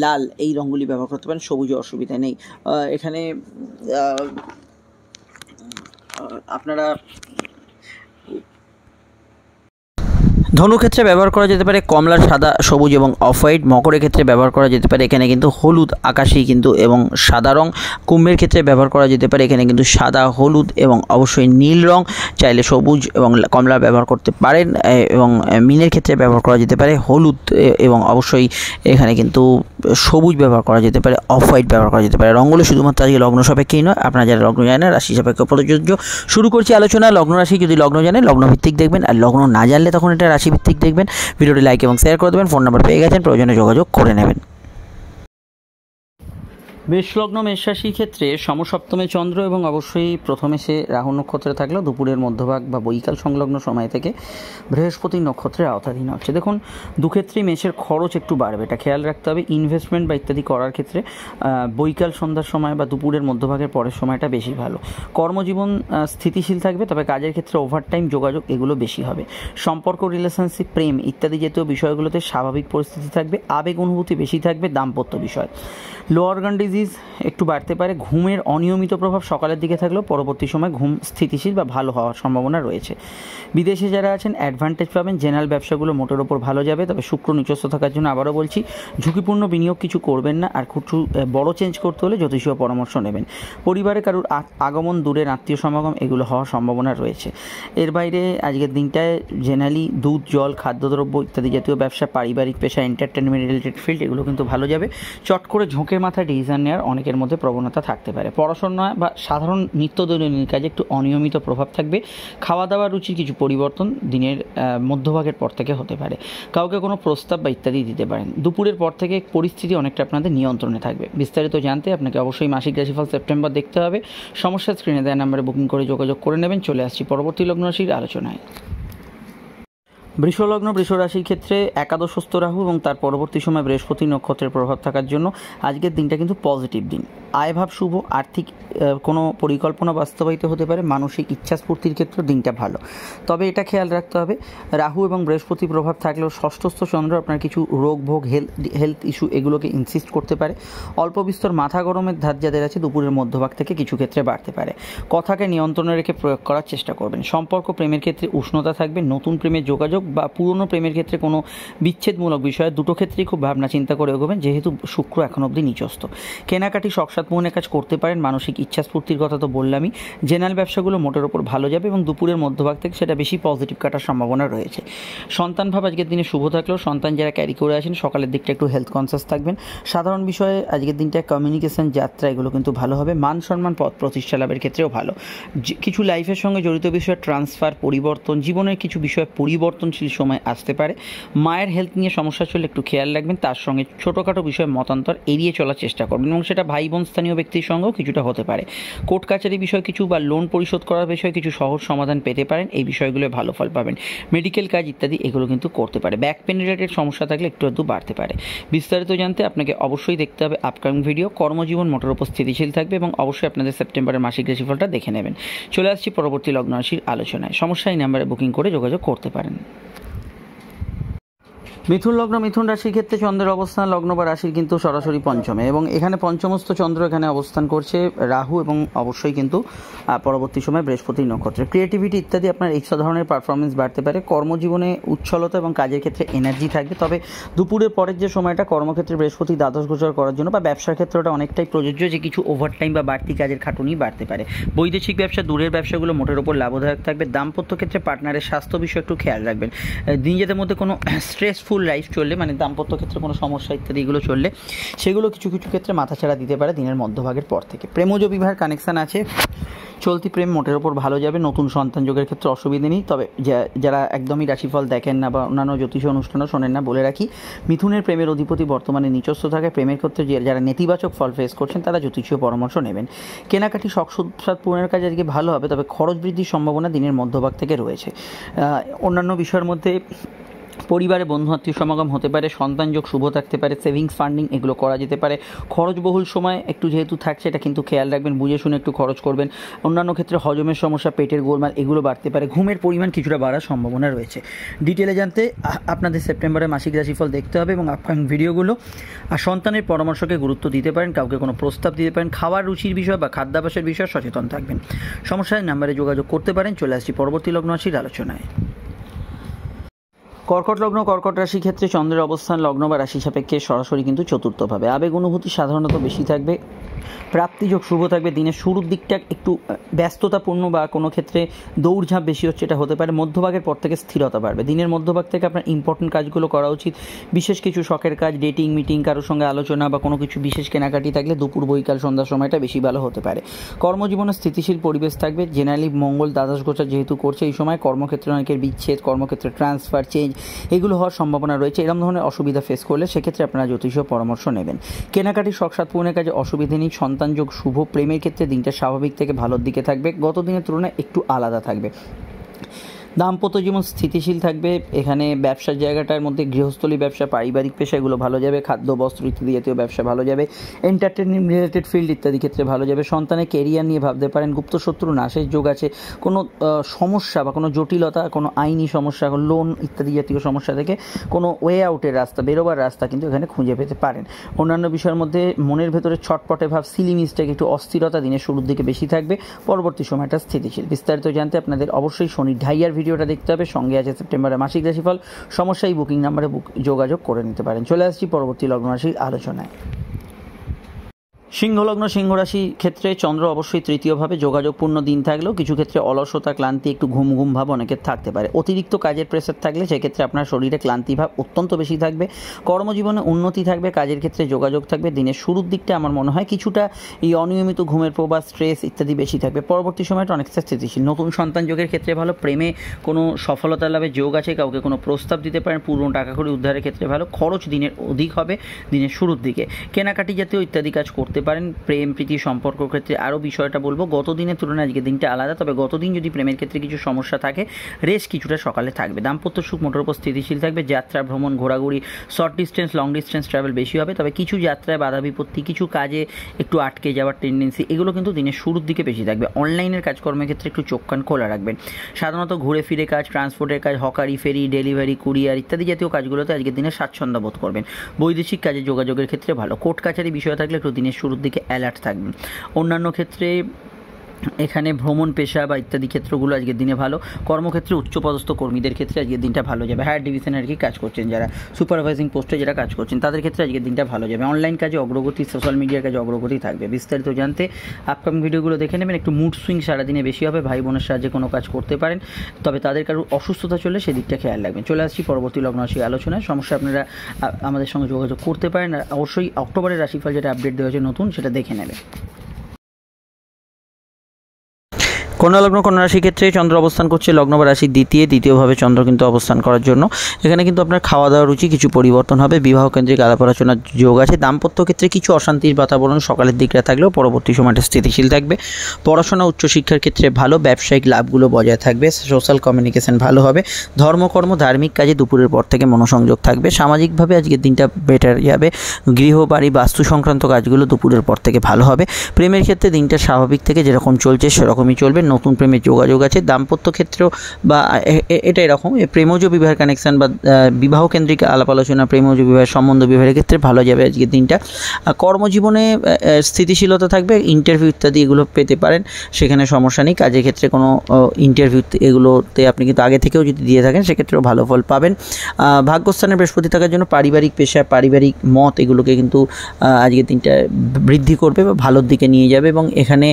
লাল এই রঙগুলি ব্যবহার করতে পারেন, সবুজে অসুবিধা নেই। এখানে আপনারা ধনুক্ষেত্রে ব্যবহার করা যেতে পারে কমলা, সাদা, সবুজ এবং অফ হোয়াইট। মকরের ক্ষেত্রে ব্যবহার করা যেতে পারে এখানে কিন্তু হলুদ, আকাশি কিন্তু এবং সাদা রং। কুম্ভের ক্ষেত্রে ব্যবহার করা যেতে পারে এখানে কিন্তু সাদা, হলুদ এবং অবশ্যই নীল রং। চাইলে সবুজ এবং কমলা ব্যবহার করতে পারেন। এবং মীনের ক্ষেত্রে ব্যবহার করা যেতে পারে হলুদ এবং অবশ্যই এখানে কিন্তু সবুজ ব্যবহার করা যেতে পারে, অফ হোয়াইট ব্যবহার করা যেতে পারে। রঙগুলো শুধুমাত্র আজকে লগ্ন সাপেক্ষেই নয়, আপনারা যারা লগ্ন জানেন না রাশি সাপেক্ষ প্রযোজ্য। শুরু করছি আলোচনা লগ্ন রাশি। যদি লগ্ন জানেন লগ্ন ভিত্তিক দেখবেন, আর লগ্ন না জানলে তখন এটা রাশি ভিত্তিক দেখবেন। ভিডিওটি লাইক এবং শেয়ার করে দেবেন। ফোন নাম্বার পেয়ে গেছেন, প্রয়োজনে যোগাযোগ করে নেবেন। মেষলগ্ন মেষ রাশির ক্ষেত্রে সমসপ্তমে চন্দ্র এবং অবশ্যই প্রথমে সে রাহু নক্ষত্রে থাকলেও দুপুরের মধ্যভাগ বা বৈকাল সংলগ্ন সময় থেকে বৃহস্পতি নক্ষত্রের আওতাধীন হচ্ছে। দেখুন, দুক্ষেত্রেই মেষের খরচ একটু বাড়বে, এটা খেয়াল রাখতে হবে। ইনভেস্টমেন্ট বা ইত্যাদি করার ক্ষেত্রে বৈকাল সন্ধ্যার সময় বা দুপুরের মধ্যভাগের পরের সময়টা বেশি ভালো। কর্মজীবন স্থিতিশীল থাকবে, তবে কাজের ক্ষেত্রে ওভারটাইম, যোগাযোগ এগুলো বেশি হবে। সম্পর্ক, রিলেশনশিপ, প্রেম ইত্যাদি জাতীয় বিষয়গুলোতে স্বাভাবিক পরিস্থিতি থাকবে। আবেগ অনুভূতি বেশি থাকবে। দাম্পত্য বিষয়, লো অর্গান ডিজিজ একটু বাড়তে পারে। ঘুমের অনিয়মিত প্রভাব সকালের দিকে থাকলেও পরবর্তী সময় ঘুম স্থিতিশীল বা ভালো হওয়ার সম্ভাবনা রয়েছে। বিদেশে যারা আছেন অ্যাডভান্টেজ পাবেন। জেনারেল ব্যবসাগুলো মোটের ওপর ভালো যাবে, তবে শুক্র নিচস্থ থাকার জন্য আবারও বলছি ঝুঁকিপূর্ণ বিনিয়োগ কিছু করবেন না। আর কিছু বড় চেঞ্জ করতে হলে জ্যোতিষীয় পরামর্শ নেবেন। পরিবারে কারুর আগমন, দূরের আত্মীয় সমাগম এগুলো হওয়ার সম্ভাবনা রয়েছে। এর বাইরে আজকের দিনটায় জেনারেলি দুধ, জল, খাদ্যদ্রব্য ইত্যাদি জাতীয় ব্যবসা, পারিবারিক পেশা, এন্টারটেনমেন্ট রিলেটেড ফিল্ড এগুলো কিন্তু ভালো যাবে। চট করে ঝোঁকে মাথায় ডিসিশন নেওয়ার অনেকের মধ্যে প্রবণতা থাকতে পারে। পড়াশোনা বা সাধারণ নিত্য দৈনন্দিন কাজে একটু অনিয়মিত প্রভাব থাকবে। খাওয়া দাওয়ার রুচির কিছু পরিবর্তন দিনের মধ্যভাগের পর থেকে হতে পারে। কাউকে কোনো প্রস্তাব বা ইত্যাদি দিতে পারেন। দুপুরের পর থেকে পরিস্থিতি অনেকটা আপনাদের নিয়ন্ত্রণে থাকবে। বিস্তারিত জানতে আপনাকে অবশ্যই মাসিক রাশিফল সেপ্টেম্বর দেখতে হবে। সমস্যা স্ক্রিনে দেওয়া নাম্বারে বুকিং করে যোগাযোগ করে নেবেন। চলে আসছি পরবর্তী লগ্ন রাশির আলোচনায়। বৃষ লগ্ন বৃষ রাশির ক্ষেত্রে একাদশস্থ রাহু এবং তার পরবর্তী সময় বৃহস্পতি নক্ষত্রের প্রভাব থাকার জন্য আজকের দিনটা কিন্তু পজিটিভ দিন। আয়ভাব শুভ, আর্থিক কোনো পরিকল্পনা বাস্তবায়িত হতে পারে, মানসিক ইচ্ছাস্ফূর্তির ক্ষেত্রে দিনটা ভালো। তবে এটা খেয়াল রাখতে হবে, রাহু এবং বৃহস্পতি প্রভাব থাকলেও ষষ্ঠস্থ চন্দ্র আপনার কিছু রোগ ভোগ হেলথ ইস্যু এগুলোকে ইনসিস্ট করতে পারে। অল্প বিস্তর মাথা গরমের ধাত যাদের আছে দুপুরের মধ্যভাগ থেকে কিছু ক্ষেত্রে বাড়তে পারে। কথাকে নিয়ন্ত্রণে রেখে প্রয়োগ করার চেষ্টা করবেন। সম্পর্ক প্রেমের ক্ষেত্রে উষ্ণতা থাকবে। নতুন প্রেমের যোগাযোগ বা পুরনো প্রেমের ক্ষেত্রে কোনো বিচ্ছেদমূলক বিষয়ে দুটো ক্ষেত্রেই খুব ভাবনা চিন্তা করে এগোবেন, যেহেতু শুক্র এখন অবধি নিচস্থ। কেনাকাটি শখসাত মনের কাজ করতে পারেন। মানসিক ইচ্ছাস্ফূর্তির কথা তো বললামই। জেনারেল ব্যবসাগুলো মোটের ওপর ভালো যাবে এবং দুপুরের মধ্যভাগ থেকে সেটা বেশি পজিটিভ কাটার সম্ভাবনা রয়েছে। সন্তান ভাব আজকের দিনে শুভ থাকলেও সন্তান যারা ক্যারি করে আসেন সকালের দিকটা একটু হেলথ কনসিয়াস থাকবেন। সাধারণ বিষয়ে আজকের দিনটা কমিউনিকেশন যাত্রা এগুলো কিন্তু ভালো হবে। মান সম্মান পদ প্রতিষ্ঠা লাভের ক্ষেত্রেও ভালো। কিছু লাইফের সঙ্গে জড়িত বিষয়ে ট্রান্সফার, পরিবর্তন, জীবনের কিছু বিষয়ে পরিবর্তনশীল সময় আসতে পারে। মায়ের হেলথ নিয়ে সমস্যা চললে একটু খেয়াল রাখবেন। তার সঙ্গে ছোটোখাটো বিষয়ে মতান্তর এড়িয়ে চলার চেষ্টা করবেন এবং সেটা ভাই বোন স্থানীয় ব্যক্তির সঙ্গেও কিছুটা হতে পারে। কোর্ট কাছারি বিষয়ে কিছু বা লোন পরিশোধ করার বিষয়ে কিছু সহজ সমাধান পেতে পারেন। এই বিষয়গুলো ভালো ফল পাবেন। মেডিকেল কাজ ইত্যাদি এগুলো কিন্তু করতে পারে। ব্যাক পেন রিলেটেড সমস্যা থাকলে একটু বাড়তে পারে। বিস্তারিত জানতে আপনাকে অবশ্যই দেখতে হবে আপকামিং ভিডিও। কর্মজীবন মোটের উপর স্থিতিশীল থাকবে এবং অবশ্যই আপনাদের সেপ্টেম্বরের মাসিক রাশিফলটা দেখে নেবেন। চলে আসছি পরবর্তী লগ্ন রাশির আলোচনায়। সমস্যা এই নাম্বারে বুকিং করে যোগাযোগ করতে পারেন। মিথুন লগ্ন মিথুন রাশির ক্ষেত্রে চন্দ্রের অবস্থান লগ্ন বা রাশির কিন্তু সরাসরি পঞ্চমে এবং এখানে পঞ্চমস্থ চন্দ্র এখানে অবস্থান করছে রাহু এবং অবশ্যই কিন্তু পরবর্তী সময় বৃহস্পতি নক্ষত্রে। ক্রিয়েটিভিটি ইত্যাদি আপনার এই ধরনের পারফরমেন্স বাড়তে পারে। কর্মজীবনে উচ্ছলতা এবং কাজের ক্ষেত্রে এনার্জি থাকবে। তবে দুপুরের পরের যে সময়টা কর্মক্ষেত্রে বৃহস্পতি দ্বাদশ গোচর করার জন্য বা ব্যবসার ক্ষেত্রে ওটা অনেকটাই প্রযোজ্য যে কিছু ওভারটাইম বা বাড়তি কাজের খাটুনি বাড়তে পারে। বৈদেশিক ব্যবসা, দূরের ব্যবসাগুলো মোটের ওপর লাভদায়ক থাকবে। দাম্পত্য ক্ষেত্রে পার্টনারের স্বাস্থ্য বিষয়ে একটু খেয়াল রাখবেন। নিজেদের মধ্যে কোনো স্ট্রেসফুল লাইফ চললে মানে দাম্পত্য ক্ষেত্রে কোনো সমস্যা ইত্যাদি এগুলো চললে সেগুলো কিছু কিছু ক্ষেত্রে মাথাছাড়া দিতে পারে দিনের মধ্যভাগের পর থেকে। প্রেমজ বিবাহের কানেকশান আছে। চলতি প্রেম মোটের ওপর ভালো যাবে। নতুন সন্তান যোগের ক্ষেত্রে অসুবিধে নেই। তবে যারা একদমই রাশিফল দেখেন না বা অন্যান্য জ্যোতিষ অনুষ্ঠানও শোনেন না, বলে রাখি মিথুনের প্রেমের অধিপতি বর্তমানে নিচস্থ থাকে। প্রেমের ক্ষেত্রে যারা নেতিবাচক ফল ফেস করছেন তারা জ্যোতিষীয় পরামর্শ নেবেন। কেনাকাটি শখ সাত পূরণের কাজে আজকে ভালো হবে। তবে খরচ বৃদ্ধির সম্ভাবনা দিনের মধ্যভাগ থেকে রয়েছে। অন্যান্য বিষয়ের মধ্যে পরিবারে বন্ধু আত্মীয় সমাগম হতে পারে। সন্তান যোগ শুভ থাকতে পারে। সেভিংস ফান্ডিং এগুলো করা যেতে পারে। খরচবহুল সময় একটু যেহেতু থাকছে এটা কিন্তু খেয়াল রাখবেন, বুঝে শুনে একটু খরচ করবেন। অন্যান্য ক্ষেত্রে হজমের সমস্যা, পেটের গোলমাল এগুলো বাড়তে পারে। ঘুমের পরিমাণ কিছুটা বাড়ার সম্ভাবনা রয়েছে। ডিটেলে জানতে আপনাদের সেপ্টেম্বরে মাসিক রাশিফল দেখতে হবে এবং আপকামিং ভিডিওগুলো। আর সন্তানের পরামর্শকে গুরুত্ব দিতে পারেন, কাউকে কোনো প্রস্তাব দিতে পারেন। খাওয়ার রুচির বিষয় বা খাদ্যাভ্যাসের বিষয়ে সচেতন থাকবেন। সমস্যায় নাম্বারে যোগাযোগ করতে পারেন। চলে আসছি পরবর্তী লগ্ন রাশির আলোচনায়। কর্কট লগ্ন কর্কট রাশির ক্ষেত্রে চন্দ্রের অবস্থান লগ্ন বা রাশি সাপেক্ষে সরাসরি কিন্তু চতুর্থভাবে। আবেগ অনুভূতি সাধারণত বেশি থাকবে। প্রাপ্তিযোগ শুভ থাকবে। দিনের শুরুর দিকটা একটু ব্যস্ততাপূর্ণ বা কোনো ক্ষেত্রে দৌড়ঝাঁপ বেশি হচ্ছে এটা হতে পারে। মধ্যভাগের পর থেকে স্থিরতা বাড়বে। দিনের মধ্যভাগ থেকে আপনার ইম্পর্টেন্ট কাজগুলো করা উচিত। বিশেষ কিছু শখের কাজ, ডেটিং, মিটিং, কারোর সঙ্গে আলোচনা বা কোনো কিছু বিশেষ কেনাকাটি থাকলে দুপুর বৈকাল সন্ধ্যার সময়টা বেশি ভালো হতে পারে। কর্মজীবনে স্থিতিশীল পরিবেশ থাকবে। জেনারেলি মঙ্গল দ্বাদশ গোচর যেহেতু করছে এই সময় কর্মক্ষেত্রে অনেকের বিচ্ছেদ, কর্মক্ষেত্রে ট্রান্সফার, চেঞ্জ এগুলো হওয়ার সম্ভাবনা রয়েছে। এরকম ধরনের অসুবিধা ফেস করলে সেক্ষেত্রে আপনারা জ্যোতিষীয় পরামর্শ নেবেন। কেনাকাটি শখ সাত পূরণের কাজে অসুবিধে নেই। সন্তান যোগ শুভ। প্রেমের ক্ষেত্রে দিনটা স্বাভাবিক থেকে ভালোর দিকে থাকবে। গত দিনের তুলনায় একটু আলাদা থাকবে। দাম্পত্য জীবন স্থিতিশীল থাকবে। এখানে ব্যবসার জায়গাটার মধ্যে গৃহস্থলী ব্যবসা, পারিবারিক পেশা এগুলো ভালো যাবে। খাদ্য, বস্ত্র ইত্যাদি জাতীয় ব্যবসা ভালো যাবে। এন্টারটেনমেন্ট রিলেটেড ফিল্ড ইত্যাদি ক্ষেত্রে ভালো যাবে। সন্তানের কেরিয়ার নিয়ে ভাবতে পারেন। গুপ্ত শত্রু নাশের যোগ আছে। কোনো সমস্যা বা কোনো জটিলতা, কোনো আইনি সমস্যা, লোন ইত্যাদি জাতীয় সমস্যা থেকে কোনো ওয়ে আউটের রাস্তা, বেরোবার রাস্তা কিন্তু এখানে খুঁজে পেতে পারেন। অন্যান্য বিষয়ের মধ্যে মনের ভেতরে ছটপটে ভাব, সিলি মিস্টেক, একটু অস্থিরতা দিনের শুরুর দিকে বেশি থাকবে। পরবর্তী সময়টা স্থিতিশীল। বিস্তারিত জানতে আপনাদের অবশ্যই শনির ঢাইয়ার ভিডিওটা দেখতে হবে। সঙ্গে আছে সেপ্টেম্বরের মাসিক রাশিফল। সমস্যায় বুকিং নাম্বারে যোগাযোগ করে নিতে পারেন। চলে আসছি পরবর্তী লগ্ন রাশির আলোচনায়। সিংহলগ্ন সিংহ রাশি ক্ষেত্রে চন্দ্র অবশ্যই তৃতীয়ভাবে যোগাযোগপূর্ণ দিন থাকলেও কিছু ক্ষেত্রে অলসতা ক্লান্তি একটু ঘুম ভাব অনেকের থাকতে পারে। অতিরিক্ত কাজের প্রেসার থাকলে সেক্ষেত্রে আপনার শরীরে ক্লান্তি ভাব অত্যন্ত বেশি থাকবে। কর্মজীবনে উন্নতি থাকবে, কাজের ক্ষেত্রে যোগাযোগ থাকবে। দিনের শুরুর দিকটা আমার মনে হয় কিছুটা এই অনিয়মিত ঘুমের প্রভাব, স্ট্রেস ইত্যাদি বেশি থাকবে। পরবর্তী সময়টা অনেকটা স্থিতিশীল। নতুন সন্তান যোগের ক্ষেত্রে ভালো, প্রেমে কোনো সফলতা লাভের যোগ আছে, কাউকে কোনো প্রস্তাব দিতে পারেন, পুরনো টাকা কড়ি উদ্ধারের ক্ষেত্রে ভালো। খরচ দিনের অধিক হবে দিনের শুরুর দিকে। কেনাকাটি জাতীয় ইত্যাদি কাজ করতে পারেন। প্রেম প্রীতি সম্পর্ক ক্ষেত্রে আরও বিষয়টা বলবো, গত দিনের তুলনায় আজকের দিনটা আলাদা। তবে গত দিন যদি প্রেমের ক্ষেত্রে কিছু সমস্যা থাকে, রেস কিছুটা সকালে থাকবে। দাম্পত্য সুখ মোটের উপর স্থিতিশীল থাকবে। যাত্রা ভ্রমণ ঘোরাঘুরি, short distance long distance travel বেশি হবে। তবে কিছু যাত্রায় বাধা বিপত্তি, কিছু কাজে একটু আটকে যাওয়ার টেন্ডেন্সি, এগুলো কিন্তু দিনের শুরুর দিকে বেশি থাকবে। অনলাইনের কাজকর্মের ক্ষেত্রে একটু চোখ কান খোলা রাখবেন। সাধারণত ঘুরে ফিরে কাজ, ট্রান্সপোর্টের কাজ, হকারি ফেরি, ডেলিভারি, কুরিয়ার ইত্যাদি জাতীয় কাজগুলোতে আজকের দিনে স্বাচ্ছন্দ্য বোধ করবেন। বৈদেশিক কাজে যোগাযোগের ক্ষেত্রে ভালো। কোর্ট কাছারি বিষয় থাকলে একটু দিনের শুরুর দিকে অ্যালার্ট থাকবেন। অন্যান্য ক্ষেত্রে এখানে ভ্রমণ পেশা বা ইত্যাদি ক্ষেত্রগুলো আজকের দিনে ভালো। কর্মক্ষেত্রে উচ্চপদস্থ কর্মীদের ক্ষেত্রে আজকের দিনটা ভালো যাবে। হায়ার ডিভিশনে আর কি কাজ করছেন যারা, সুপারভাইজিং পোস্টে যারা কাজ করছেন, তাদের ক্ষেত্রে আজকের দিনটা ভালো যাবে। অনলাইন কাজে অগ্রগতি, সোশ্যাল মিডিয়ার কাজে অগ্রগতি থাকবে। বিস্তারিত জানতে আপকামিং ভিডিওগুলো দেখে নেবেন। একটু মুড সুইং সারাদিনে বেশি হবে। ভাই বোনের সাহায্যে কোনো কাজ করতে পারেন, তবে তাদের কারো অসুস্থতা চললে সেদিকটা খেয়াল রাখবেন। চলে আসছি পরবর্তী লগ্ন রাশি আলোচনায়। সমস্যা আপনারা আমাদের সঙ্গে যোগাযোগ করতে পারেন। আর অবশ্যই অক্টোবরের রাশিফল যেটা আপডেট দেওয়া হয়েছে নতুন, সেটা দেখে নেবেন। কন্যা লগ্ন কন্যা রাশির ক্ষেত্রে চন্দ্র অবস্থান করছে লগ্ন বা রাশির দ্বিতীয়ভাবে চন্দ্র কিন্তু অবস্থান করার জন্য এখানে কিন্তু আপনার খাওয়া দাওয়ার রুচি কিছু পরিবর্তন হবে। বিবাহ কেন্দ্রিক আলাপ আলোচনার যোগ আছে। দাম্পত্য ক্ষেত্রে কিছু অশান্তির বাতাবরণ সকালের দিকটা থাকলেও পরবর্তী সময়টা স্থিতিশীল থাকবে। পড়াশোনা উচ্চশিক্ষার ক্ষেত্রে ভালো। ব্যবসায়িক লাভগুলো বজায় থাকবে। সোশ্যাল কমিউনিকেশন ভালো হবে। ধর্মকর্ম ধার্মিক কাজে দুপুরের পর থেকে মনোসংযোগ থাকবে। সামাজিকভাবে আজকের দিনটা বেটার যাবে। গৃহ বাড়ি বাস্তু সংক্রান্ত কাজগুলো দুপুরের পর থেকে ভালো হবে। প্রেমের ক্ষেত্রে দিনটা স্বাভাবিক থেকে যেরকম চলছে সেরকমই চলবে। নতুন প্রেমের যোগাযোগ আছে। দাম্পত্য ক্ষেত্রেও বা এটা এরকম প্রেমজ বিবাহের কানেকশান বা বিবাহ কেন্দ্রিক আলাপ আলোচনা, প্রেমজ বিবাহের সম্বন্ধ বিবাহের ক্ষেত্রে ভালো যাবে আজকের দিনটা। কর্মজীবনে স্থিতিশীলতা থাকবে। ইন্টারভিউ ইত্যাদি এগুলো পেতে পারেন, সেখানে সমস্যা নেই। কাজের ক্ষেত্রে কোনো ইন্টারভিউ এগুলোতে আপনি কিন্তু আগে থেকেও যদি দিয়ে থাকেন সেক্ষেত্রেও ভালো ফল পাবেন। ভাগ্যস্থানে বৃহস্পতি থাকার জন্য পারিবারিক পেশা, পারিবারিক মত এগুলোকে কিন্তু আজকের দিনটা বৃদ্ধি করবে বা ভালোর দিকে নিয়ে যাবে। এবং এখানে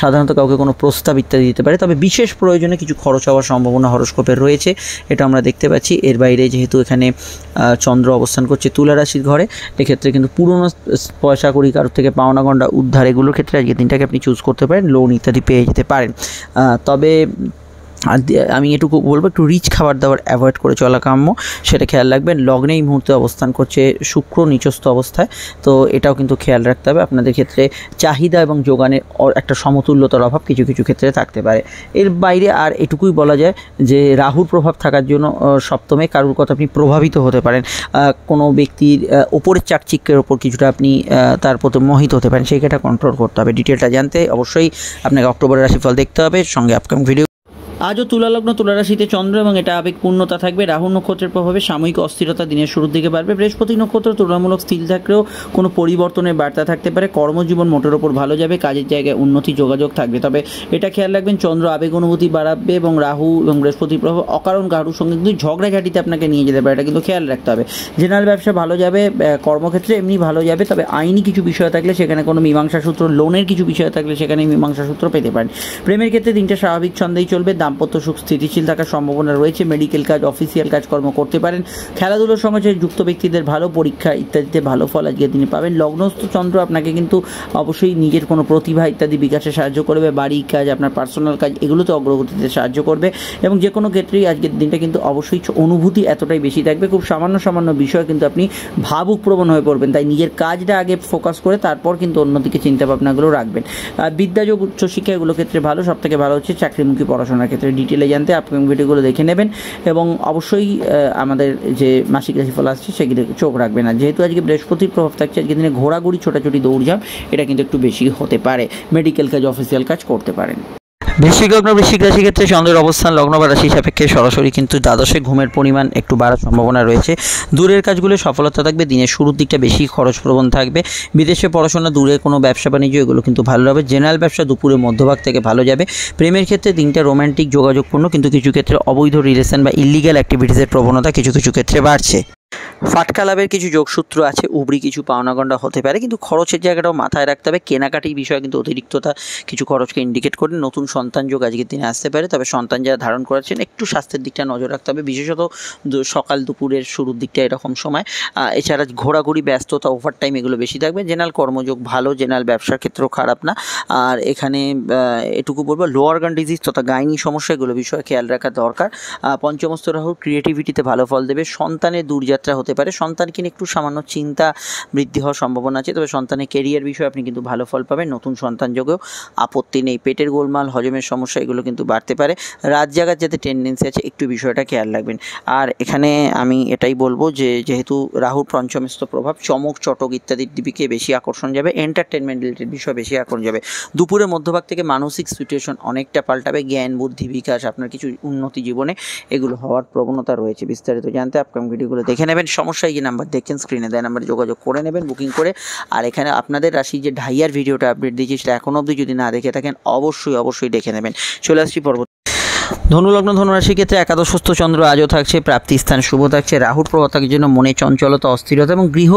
সাধারণত কাউকে কোনো প্রস্তাব ইত্যাদি দিতে পারে। তবে বিশেষ প্রয়োজনে কিছু খরচ হওয়ার সম্ভাবনা হরস্কোপের রয়েছে, এটা আমরা দেখতে পাচ্ছি। এর বাইরে যেহেতু এখানে চন্দ্র অবস্থান করছে তুলা রাশির ঘরে, এক্ষেত্রে কিন্তু পুরনো পয়সা কড়ি কারোর থেকে পাওনা গন্ডা উদ্ধার এগুলোর ক্ষেত্রে আজকের দিনটাকে আপনি চুজ করতে পারেন। লোন ইত্যাদি পেয়ে যেতে পারেন। তবে আমি এটুকু বলবো, একটু রিচ খাবার দাবার অ্যাভয়েড করে চলা কাম্য, সেটা খেয়াল রাখবেন। লগ্নে এই মুহূর্তে অবস্থান করছে শুক্র নিচস্থ অবস্থায়, তো এটাও কিন্তু খেয়াল রাখতে হবে। আপনাদের ক্ষেত্রে চাহিদা এবং যোগানের একটা সমতুল্যতার অভাব কিছু কিছু ক্ষেত্রে থাকতে পারে। এর বাইরে আর এটুকুই বলা যায় যে রাহুর প্রভাব থাকার জন্য সপ্তমে কারুর কথা আপনি প্রভাবিত হতে পারেন। কোনো ব্যক্তির ওপরের চাকচিক্যের ওপর কিছুটা আপনি তার প্রতি মোহিত হতে পারেন, সেইটা কন্ট্রোল করতে হবে। ডিটেলটা জানতে অবশ্যই আপনাকে অক্টোবরের রাশিফল দেখতে হবে, সঙ্গে আপকামিং ভিডিও। আজও তুলালগ্ন তুলারাশিতে চন্দ্র এবং এটা আবেগপূর্ণতা থাকবে। রাহু নক্ষত্রের প্রভাবে সাময়িক অস্থিরতা দিনের শুরুর দিকে বাড়বে। বৃহস্পতি নক্ষত্র তুলনামূলক স্থির থাকলেও কোনো পরিবর্তনের বার্তা থাকতে পারে। কর্মজীবন মোটের ওপর ভালো যাবে। কাজের জায়গায় উন্নতি যোগাযোগ থাকবে। তবে এটা খেয়াল রাখবেন, চন্দ্র আবেগ অনুভূতি বাড়াবে এবং রাহু এবং বৃহস্পতির প্রভাব অকারণ কারুর সঙ্গে কিন্তু ঝগড়াঝাটিতে আপনাকে নিয়ে যেতে পারে, এটা কিন্তু খেয়াল রাখতে হবে। জেনারেল ব্যবসা ভালো যাবে। কর্মক্ষেত্রে এমনি ভালো যাবে। তবে আইনি কিছু বিষয় থাকলে সেখানে কোনো মীমাংসা সূত্র, লোনের কিছু বিষয় থাকলে সেখানে মীমাংসা সূত্র পেতে পারেন। প্রেমের ক্ষেত্রে দিনটা স্বাভাবিক ছন্দেই চলবে। দাম্পত্য সুখ স্থিতিশীল থাকার সম্ভাবনা রয়েছে। মেডিকেল কাজ, অফিসিয়াল কাজকর্ম করতে পারেন। খেলাধুলোর সঙ্গে যুক্ত ব্যক্তিদের ভালো। পরীক্ষা ইত্যাদিতে ভালো ফল আজকের দিনে পাবেন। লগ্নস্থ চন্দ্র আপনাকে কিন্তু অবশ্যই নিজের কোনো প্রতিভা ইত্যাদি বিকাশে সাহায্য করবে। বাড়ির কাজ, আপনার পার্সোনাল কাজ এগুলোতে অগ্রগতিতে সাহায্য করবে। এবং যে কোনো ক্ষেত্রেই আজকের দিনটা কিন্তু অবশ্যই অনুভূতি এতটাই বেশি থাকবে। খুব সামান্য বিষয় কিন্তু আপনি ভাবুকপ্রবণ হয়ে পড়বেন। তাই নিজের কাজটা আগে ফোকাস করে তারপর কিন্তু অন্যদিকে চিন্তাভাবনাগুলো রাখবেন। বিদ্যাযোগ, উচ্চশিক্ষা এগুলো ক্ষেত্রে ভালো। সবথেকে ভালো হচ্ছে চাকরিমুখী পড়াশোনার ক্ষেত্রে। ডিটেলে জানতে আপকামিং ভিডিওগুলো দেখে নেবেন এবং অবশ্যই আমাদের যে মাসিক রাশিফল আসছে সেগুলো চোখ রাখবেন। আর যেহেতু আজকে বৃহস্পতির প্রভাব থাকছে, আজকের দিনে ঘোরাঘুরি, ছোটাছুটি, দৌড়ঝাঁপ এটা কিন্তু একটু বেশি হতে পারে। মেডিকেল কাজ, অফিসিয়াল কাজ করতে পারেন। বৃশ্চিক লগ্ন বৃশ্চিক রাশি ক্ষেত্রে চন্দ্রের অবস্থান লগ্ন বা রাশি সাপেক্ষে সরাসরি কিন্তু দ্বাদশে ঘুমের পরিমাণ একটু বাড়ার সম্ভাবনা রয়েছে। দূরের কাজগুলো সফলতা থাকবে। দিনের শুরুর দিকটা বেশি খরচপ্রবণ থাকবে। বিদেশে পড়াশোনা, দূরে কোনো ব্যবসা বাণিজ্য এগুলো কিন্তু ভালো হবে। জেনারেল ব্যবসা দুপুরে মধ্যভাগ থেকে ভালো যাবে। প্রেমের ক্ষেত্রে দিনটা রোম্যান্টিক যোগাযোগপূর্ণ, কিন্তু কিছু ক্ষেত্রে অবৈধ রিলেশন বা ইলিগ্যাল অ্যাক্টিভিটিসের প্রবণতা কিছু কিছু ক্ষেত্রে বাড়ছে। ফাটকা লাভের কিছু যোগসূত্র আছে, উবরি কিছু পাওনাগণ্ডা হতে পারে, কিন্তু খরচের জায়গাটাও মাথায় রাখতে হবে। কেনাকাটির বিষয়ে কিন্তু অতিরিক্ততা কিছু খরচকে ইন্ডিকেট করে। নতুন সন্তান যোগ আজকের দিনে আসতে পারে, তবে সন্তান যারা ধারণ করাচ্ছেন একটু স্বাস্থ্যের দিকটা নজর রাখতে হবে, বিশেষত সকাল দুপুরের শুরুর দিকটা এরকম সময়। এছাড়া ঘোরাঘুরি, ব্যস্ততা, ওভারটাইম এগুলো বেশি থাকবে। জেনারেল কর্মযোগ ভালো, জেনারেল ব্যবসার ক্ষেত্রেও খারাপ না। আর এখানে এটুকু বলবো, লোয়ার গান ডিজিজ তথা গাইনি সমস্যা এগুলো বিষয়ে খেয়াল রাখা দরকার। পঞ্চমস্ত রাহু ক্রিয়েটিভিটিতে ভালো ফল দেবে। সন্তানের দূরযাত্রা হতে পারে, সন্তানকে নিয়ে একটু সামান্য চিন্তা বৃদ্ধি হওয়ার সম্ভাবনা আছে, তবে সন্তানের কেরিয়ার বিষয়ে আপনি কিন্তু ভালো ফল পাবেন। নতুন সন্তান যোগেও আপত্তি নেই। পেটের গোলমাল, হজমের সমস্যা এগুলো কিন্তু বাড়তে পারে। রাত জাগার যাতে টেন্ডেন্সি আছে একটু বিষয়টা খেয়াল রাখবেন। আর এখানে আমি এটাই বলবো যে যেহেতু রাহুর পঞ্চমস্ত প্রভাব, চমক, চটক ইত্যাদির দিকে বেশি আকর্ষণ যাবে, এন্টারটেনমেন্ট রিলেটেড বিষয় বেশি আকর্ষণ যাবে। দুপুরের মধ্যভাগ থেকে মানসিক সিচুয়েশন অনেকটা পাল্টাবে। জ্ঞান, বুদ্ধি বিকাশ, আপনার কিছু উন্নতি জীবনে এগুলো হওয়ার প্রবণতা রয়েছে। বিস্তারিত জানতে আপকামিং ভিডিওগুলো দেখে নেবেন। সমস্যা এই নাম্বার দেখছেন স্ক্রিনে, দেয় নাম্বারে যোগাযোগ করে নেবেন বুকিং করে। আর এখানে আপনাদের রাশি যে ঢাইয়ার ভিডিওটা আপডেট দিয়েছি সেটা এখনও অবধি যদি না দেখে থাকেন অবশ্যই দেখে নেবেন। চলে আসছি পরবর্তী ধনুলগ্ন, ধনুরাশির ক্ষেত্রে একাদশস্থ চন্দ্র আজও থাকছে, প্রাপ্তিস্থান শুভ থাকছে। রাহুর প্রভাব থাকার জন্য মনে চঞ্চলতা, অস্থিরতা এবং গৃহ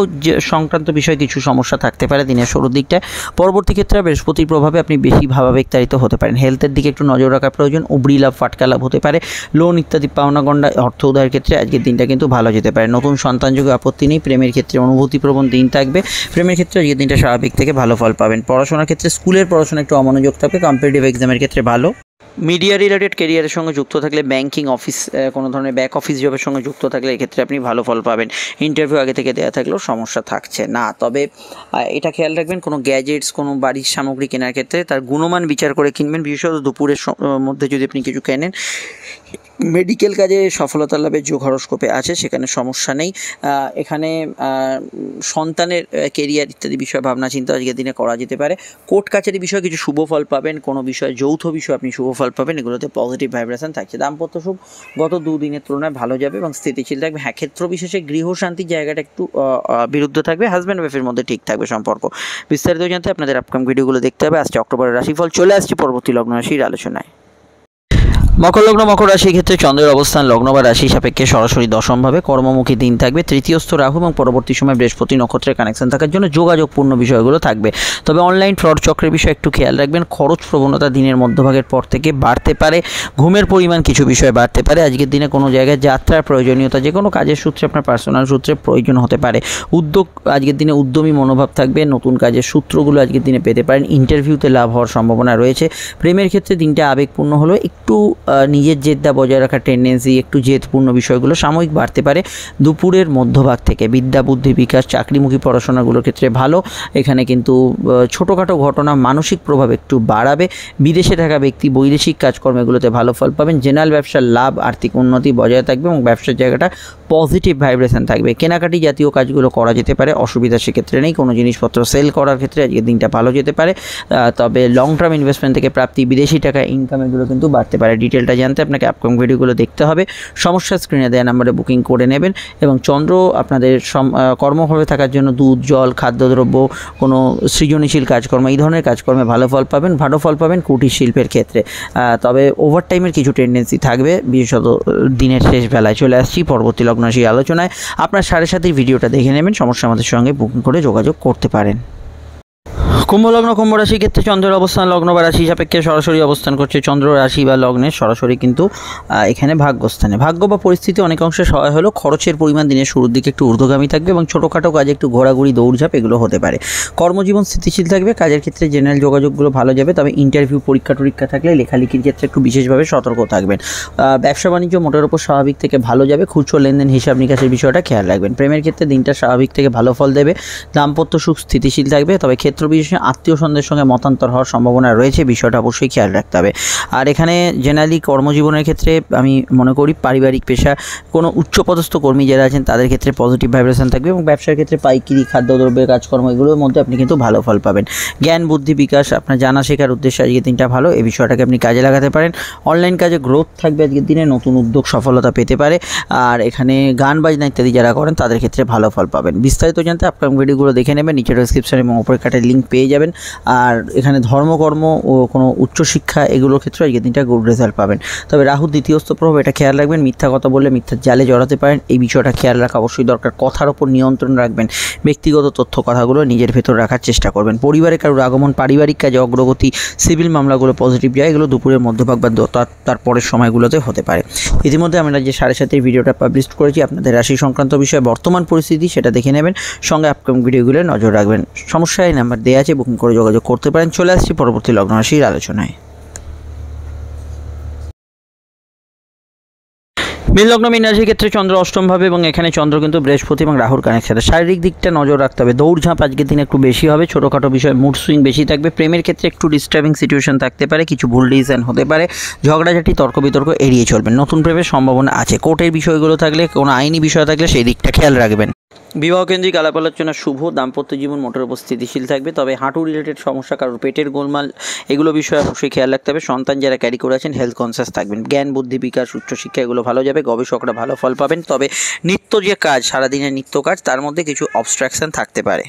সংক্রান্ত বিষয়ে কিছু সমস্যা থাকতে পারে দিনের শুরুর দিকটায়। পরবর্তী ক্ষেত্রে বৃহস্পতির প্রভাবে আপনি বেশি ভাবাবেগতাড়িত হতে পারেন। হেলথের দিকে একটু নজর রাখা প্রয়োজন। উবরি লাভ, ফাটকা লাভ হতে পারে। লোন ইত্যাদি পাওনাগণ্ডা, অর্থ উদ্ধারের ক্ষেত্রে আজকের দিনটা কিন্তু ভালো যেতে পারে। নতুন সন্তান যোগে আপত্তি নেই। প্রেমের ক্ষেত্রে অনুভূতিপ্রবণ দিন থাকবে। প্রেমের ক্ষেত্রে আজকের দিনটা স্বাভাবিক থেকে ভালো ফল পাবেন। পড়াশোনার ক্ষেত্রে স্কুলের পড়াশোনা একটু অমনোযোগ থাকবে। কম্পিটিটিভ এক্সামের ক্ষেত্রে ভালো। মিডিয়া রিলেটেড কেরিয়ারের সঙ্গে যুক্ত থাকলে, ব্যাংকিং অফিস, কোনো ধরনের ব্যাক অফিস জবের সঙ্গে যুক্ত থাকলে এক্ষেত্রে আপনি ভালো ফল পাবেন। ইন্টারভিউ আগে থেকে দেওয়া থাকলেও সমস্যা থাকছে না। তবে এটা খেয়াল রাখবেন, কোনো গ্যাজেটস, কোনো বাড়ির সামগ্রী কেনার ক্ষেত্রে তার গুণমান বিচার করে কিনবেন। বিশেষত দুপুরের মধ্যে যদি আপনি কিছু কেনেন। মেডিকেল কাজে সফলতা লাভের যোগ হরস্কোপে আছে, সেখানে সমস্যা নেই। এখানে সন্তানের কেরিয়ার ইত্যাদি বিষয়ে ভাবনা চিন্তা আজকের দিনে করা যেতে পারে। কোর্ট কাছারি বিষয়ে কিছু শুভ ফল পাবেন। কোনো বিষয়ে যৌথ বিষয়ে আপনি শুভ ফল পাবেন, এগুলোতে পজিটিভ ভাইব্রেশন থাকছে। দাম্পত্য সুখ গত 2 দিনের তুলনায় ভালো যাবে এবং স্থিতিশীল থাকবে। হ্যাঁ, ক্ষেত্র বিশেষে গৃহ শান্তির জায়গাটা একটু বিরুদ্ধ থাকবে। হাজব্যান্ড ওয়াইফের মধ্যে ঠিক থাকবে সম্পর্ক। বিস্তারিত জানতে আপনাদের আপকামিং ভিডিওগুলো দেখতে হবে। আজকে অক্টোবরের রাশিফল। চলে আসছি পরবর্তী লগ্ন রাশির আলোচনায়। মকর লগ্ন, মকর রাশির ক্ষেত্রে চন্দ্রের অবস্থান লগ্ন বা রাশি সাপেক্ষে সরাসরি দশমভাবে কর্মমুখী দিন থাকবে। তৃতীয়স্থ রাহু এবং পরবর্তী সময় বৃহস্পতি নক্ষত্রের কানেকশন থাকার জন্য যোগাযোগপূর্ণ বিষয়গুলো থাকবে। তবে অনলাইন ফ্রড চক্রের বিষয়ে একটু খেয়াল রাখবেন। খরচ প্রবণতা দিনের মধ্যভাগের পর থেকে বাড়তে পারে। ঘুমের পরিমাণ কিছু বিষয়ে বাড়তে পারে। আজকের দিনে কোনো জায়গায় যাত্রার প্রয়োজনীয়তা, যে কোনো কাজের সূত্রে, আপনার পার্সোনাল সূত্রে প্রয়োজন হতে পারে। উদ্যোগ আজকের দিনে উদ্যমী মনোভাব থাকবে। নতুন কাজের সূত্রগুলো আজকের দিনে পেতে পারেন। ইন্টারভিউতে লাভ হওয়ার সম্ভাবনা রয়েছে। প্রেমের ক্ষেত্রে দিনটা আবেগপূর্ণ হলেও একটু নিজের জেদ বজায় রাখার টেন্ডেন্সি, একটু জেদপূর্ণ বিষয়গুলো সাময়িক বাড়তে পারে। দুপুরের মধ্যভাগ থেকে বিদ্যা, বুদ্ধি বিকাশ, চাকরিমুখী পড়াশোনাগুলোর ক্ষেত্রে ভালো। এখানে কিন্তু ছোটোখাটো ঘটনা মানসিক প্রভাব একটু বাড়াবে। বিদেশে থাকা ব্যক্তি বৈদেশিক কাজকর্মগুলোতে ভালো ফল পাবেন। জেনারেল ব্যবসার লাভ, আর্থিক উন্নতি বজায় থাকবে এবং ব্যবসার জায়গাটা পজিটিভ ভাইব্রেশন থাকবে। কেনাকাটি জাতীয় কাজগুলো করা যেতে পারে, অসুবিধা সেক্ষেত্রে নেই। কোনো জিনিসপত্র সেল করার ক্ষেত্রে আজকের দিনটা ভালো যেতে পারে। তবে লং টার্ম ইনভেস্টমেন্ট থেকে প্রাপ্তি, বিদেশি টাকা ইনকাম এগুলো কিন্তু বাড়তে পারে। ডিটেলটা জানতে আপনাকে আপকামিং ভিডিওগুলো দেখতে হবে। সমস্যা স্ক্রিনে দেওয়া নাম্বারে বুকিং করে নেবেন। এবং চন্দ্র আপনাদের কর্মভাবে থাকার জন্য দুধ, জল, খাদ্যদ্রব্য, কোনো সৃজনশীল কাজকর্ম, এই ধরনের কাজকর্মে ভালো ফল পাবেন। ভালো ফল পাবেন কুটির শিল্পের ক্ষেত্রে। তবে ওভারটাইমের কিছু টেন্ডেন্সি থাকবে বিশেষত দিনের শেষ বেলায়। চলে আসছি পরবর্তী লগ্ন রাশি আলোচনায়। আপনার 7:30 ভিডিওটা দেখে নেবেন। সমস্যা আমাদের সঙ্গে বুকিং করে যোগাযোগ করতে পারেন। কুম্ভ লগ্ন, কুম্ভ রাশির ক্ষেত্রে চন্দ্রের অবস্থান লগ্ন বা রাশি সাপেক্ষে সরাসরি অবস্থান করছে। চন্দ্র রাশি বা লগ্নের সরাসরি কিন্তু এখানে ভাগ্যস্থানে। ভাগ্য বা পরিস্থিতি অনেক অংশে সহায় হলেও খরচের পরিমাণ দিনের শুরুর দিকে একটু ঊর্ধ্বগামী থাকবে এবং ছোটোখাটো কাজে একটু ঘোরাঘুরি, দৌড়ঝাঁপ এগুলো হতে পারে। কর্মজীবন স্থিতিশীল থাকবে। কাজের ক্ষেত্রে জেনারেল যোগাযোগগুলো ভালো যাবে। তবে ইন্টারভিউ, পরীক্ষা থাকলে লেখালেখির ক্ষেত্রে একটু বিশেষভাবে সতর্ক থাকবেন। ব্যবসা বাণিজ্য মোটের উপর স্বাভাবিক থেকে ভালো যাবে। খুচরো লেনদেন, হিসাব নিকাশের বিষয়টা খেয়াল রাখবেন। প্রেমের ক্ষেত্রে দিনটা স্বাভাবিক থেকে ভালো ফল দেবে। দাম্পত্য সুখ স্থিতিশীল থাকবে। তবে ক্ষেত্র বিশেষে আত্মীয় স্বজনদের সঙ্গে মতান্তর হওয়ার সম্ভাবনা রয়েছে, বিষয়টা অবশ্যই খেয়াল রাখতে হবে। আর এখানে জেনারেলি কর্মজীবনের ক্ষেত্রে আমি মনে করি পারিবারিক পেশা, কোনো উচ্চপদস্থ কর্মী যারা আছেন তাদের ক্ষেত্রে পজিটিভ ভাইব্রেশন থাকবে এবং ব্যবসার ক্ষেত্রে পাইকারি, খাদ্যদ্রব্যের কাজকর্ম এগুলোর মধ্যে আপনি কিন্তু ভালো ফল পাবেন। জ্ঞান, বুদ্ধি বিকাশ, আপনার জানা শেখার উদ্দেশ্যে আজকের দিনটা ভালো। এই বিষয়টাকে আপনি কাজে লাগাতে পারেন। অনলাইন কাজে গ্রোথ থাকবে আজকের দিনে। নতুন উদ্যোগ সফলতা পেতে পারে। আর এখানে গান বাজনা ইত্যাদি যারা করেন তাদের ক্ষেত্রে ভালো ফল পাবেন। বিস্তারিত জানতে আপনার ভিডিওগুলো দেখে নেবেন। নিচে ডেসক্রিপশন এবং উপরে কাটের লিঙ্ক পেয়ে পেয়ে যাবেন। আর এখানে ধর্মকর্ম ও কোনো উচ্চশিক্ষা এগুলোর ক্ষেত্রে আজকের দিনটা গুড রেজাল্ট পাবেন। তবে রাহুর দ্বিতীয়স্থ প্রভাব, এটা খেয়াল রাখবেন, মিথ্যা কথা বললে মিথ্যার জালে জড়াতে পারেন, এই বিষয়টা খেয়াল রাখা অবশ্যই দরকার। কথার ওপর নিয়ন্ত্রণ রাখবেন, ব্যক্তিগত তথ্য কথাগুলো নিজের ভেতর রাখার চেষ্টা করবেন। পরিবারে কারোর আগমন, পারিবারিক কাজে অগ্রগতি, সিভিল মামলাগুলো পজিটিভ যায়, এগুলো দুপুরের মধ্যভাগ বা তার পরের সময়গুলোতে হতে পারে। ইতিমধ্যে আমরা যে 7:30 ভিডিওটা পাবলিশ করেছি আপনাদের রাশি সংক্রান্ত বিষয়ে বর্তমান পরিস্থিতি সেটা দেখে নেবেন, সঙ্গে আপকামিং ভিডিওগুলো নজর রাখবেন। সমস্যায় নাম্বার দেওয়া আছে, বুকিং করে যোগাযোগ করতে পারেন। চলে আসছি পরবর্তী লগ্ন রাশির আলোচনায়। মীন লগ্ন মীন রাশির ক্ষেত্রে চন্দ্র অষ্টমভাবে এবং এখানে চন্দ্র কিন্তু বৃহস্পতি এবং রাহুর কানেকশনে। শারীরিক দিকটা নজর রাখতে হবে, দৌড়ঝাঁপ আজকের দিন একটু বেশি হবে, ছোটোখাটো বিষয়ে মুড সুইং বেশি থাকবে। প্রেমের ক্ষেত্রে একটু ডিস্টার্বিং সিচুয়েশন থাকতে পারে, কিছু ভুল ডিসিশন হতে পারে, ঝগড়াঝাটি তর্ক বিতর্ক এড়িয়ে চলবেন। নতুন প্রেমের সম্ভাবনা আছে। কোর্টের বিষয়গুলো থাকলে, কোনো আইনি বিষয় থাকলে সেই দিকটা খেয়াল রাখবেন। বিবাহকেন্দ্রিক আলাপ আলোচনা শুভ, দাম্পত্য জীবন মোটের উপর স্থিতিশীল থাকবে। তবে হাঁটু রিলেটেড সমস্যা, কারোর পেটের গোলমাল, এগুলো বিষয়ে অবশ্যই খেয়াল রাখতে হবে। সন্তান যারা ক্যারি করে আছেন হেলথ কনসিয়াস থাকবেন। জ্ঞান বুদ্ধি বিকাশ উচ্চশিক্ষা এগুলো ভালো যাবে, গবেষকরা ভালো ফল পাবেন। তবে নিত্য যে কাজ, সারাদিনের নিত্য কাজ, তার মধ্যে কিছু অবস্ট্রাকশন থাকতে পারে।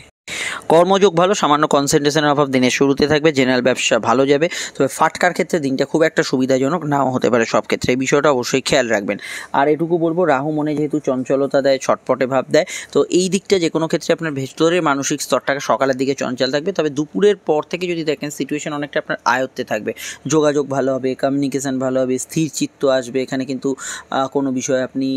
কর্মযোগ ভালো, সামান্য কনসেন্ট্রেশনের অভাব দিনের শুরুতে থাকবে। জেনারেল ব্যবসা ভালো যাবে, তবে ফাটকার ক্ষেত্রে দিনটা খুব একটা সুবিধাজনক নাও হতে পারে সব ক্ষেত্রে, এই বিষয়টা অবশ্যই খেয়াল রাখবেন। আর এটুকু বলবো, রাহু মনে যেহেতু চঞ্চলতা দেয়, ছটপটে ভাব দেয়, তো এই দিকটা যে কোনো ক্ষেত্রে আপনার ভেতরের মানসিক স্তরটাকে সকালের দিকে চঞ্চল থাকবে। তবে দুপুরের পর থেকে যদি দেখেন সিচুয়েশন অনেকটা আপনার আয়ত্তে থাকবে, যোগাযোগ ভালো হবে, কমিউনিকেশান ভালো হবে, স্থির চিত্ত আসবে। এখানে কিন্তু কোনো বিষয়ে আপনি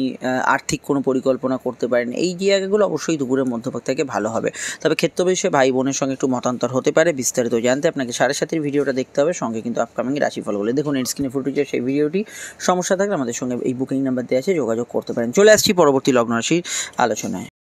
আর্থিক কোনো পরিকল্পনা করতে পারেন, এই জায়গাগুলো অবশ্যই দুপুরের মধ্যভাগ থেকে ভালো হবে। তবে ক্ষেত্র বিষয়ে ভাই বোনের সঙ্গে একটু মতান্তর হতে পারে। বিস্তারিত জানতে আপনাকে 7:30 ভিডিওটা দেখতে হবে, সঙ্গে কিন্তু আপকামিং রাশিফলগুলো দেখুন। স্ক্রিনে ফুটেছে সেই ভিডিওটি। সমস্যা থাকলে আমাদের সঙ্গে এই বুকিং নাম্বার দেওয়া আছে, যোগাযোগ করতে পারেন। চলে আসছি পরবর্তী লগ্ন রাশির আলোচনায়।